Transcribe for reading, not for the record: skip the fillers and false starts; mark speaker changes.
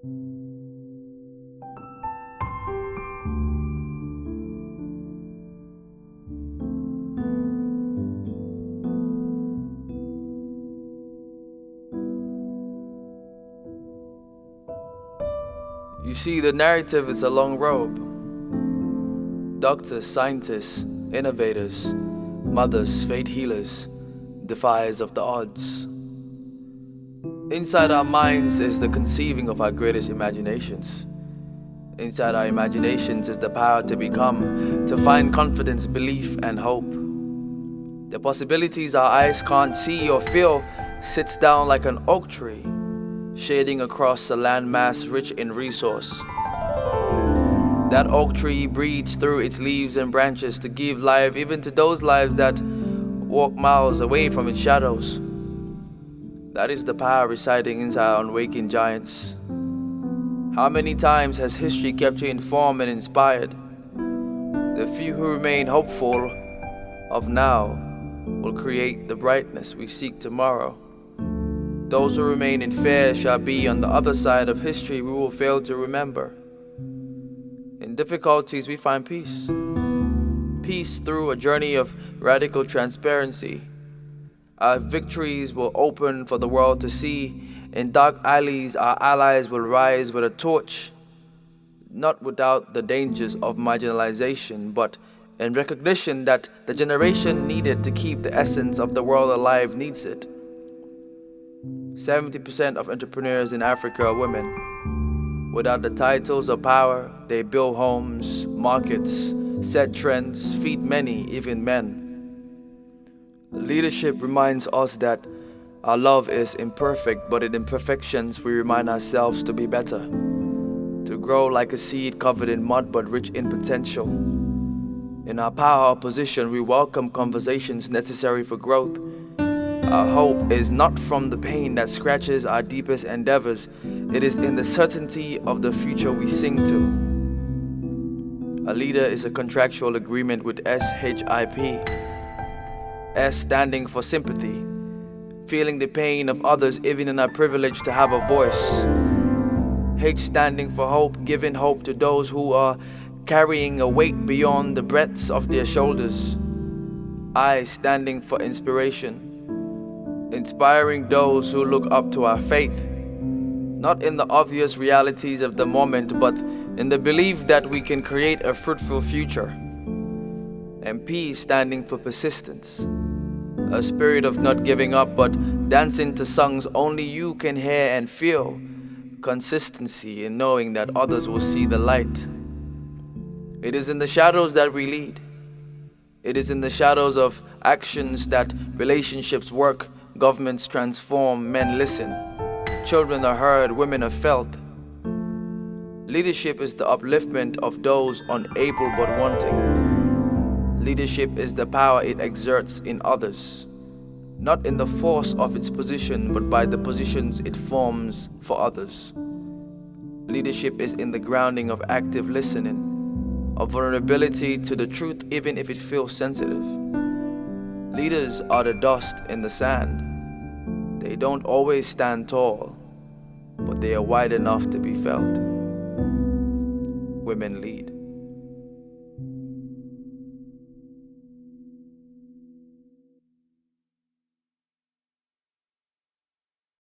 Speaker 1: You see, the narrative is a long road. Doctors, scientists, innovators, mothers, fate healers, defiers of the odds. Inside our minds is the conceiving of our greatest imaginations. Inside our imaginations is the power to become, to find confidence, belief, and hope. The possibilities our eyes can't see or feel sits down like an oak tree, shading across a landmass rich in resource. That oak tree breathes through its leaves and branches to give life even to those lives that walk miles away from its shadows. That is the power residing inside our unwaking giants. How many times has history kept you informed and inspired? The few who remain hopeful of now will create the brightness we seek tomorrow. Those who remain in fear shall be on the other side of history we will fail to remember. In difficulties we find peace. Peace through a journey of radical transparency. Our victories will open for the world to see. In dark alleys our allies will rise with a torch, not without the dangers of marginalization, but in recognition that the generation needed to keep the essence of the world alive needs it. 70% of entrepreneurs in Africa are women. Without the titles or power, they build homes, markets, set trends, feed many, even men. Leadership reminds us that our love is imperfect, but in imperfections we remind ourselves to be better, to grow like a seed covered in mud but rich in potential. In our power or position, we welcome conversations necessary for growth. Our hope is not from the pain that scratches our deepest endeavors. It is in the certainty of the future we sing to. A leader is a contractual agreement with SHIP. S standing for sympathy, feeling the pain of others even in our privilege to have a voice. H standing for hope, giving hope to those who are carrying a weight beyond the breadths of their shoulders. I standing for inspiration, inspiring those who look up to our faith, not in the obvious realities of the moment, but in the belief that we can create a fruitful future. And P standing for persistence, a spirit of not giving up but dancing to songs only you can hear and feel. Consistency in knowing that others will see the light. It is in the shadows that we lead. It is in the shadows of actions that relationships work, governments transform, men listen. Children are heard, women are felt. Leadership is the upliftment of those unable but wanting. Leadership is the power it exerts in others, not in the force of its position, but by the positions it forms for others. Leadership is in the grounding of active listening, of vulnerability to the truth even if it feels sensitive. Leaders are the dust in the sand. They don't always stand tall, but they are wide enough to be felt. Women lead.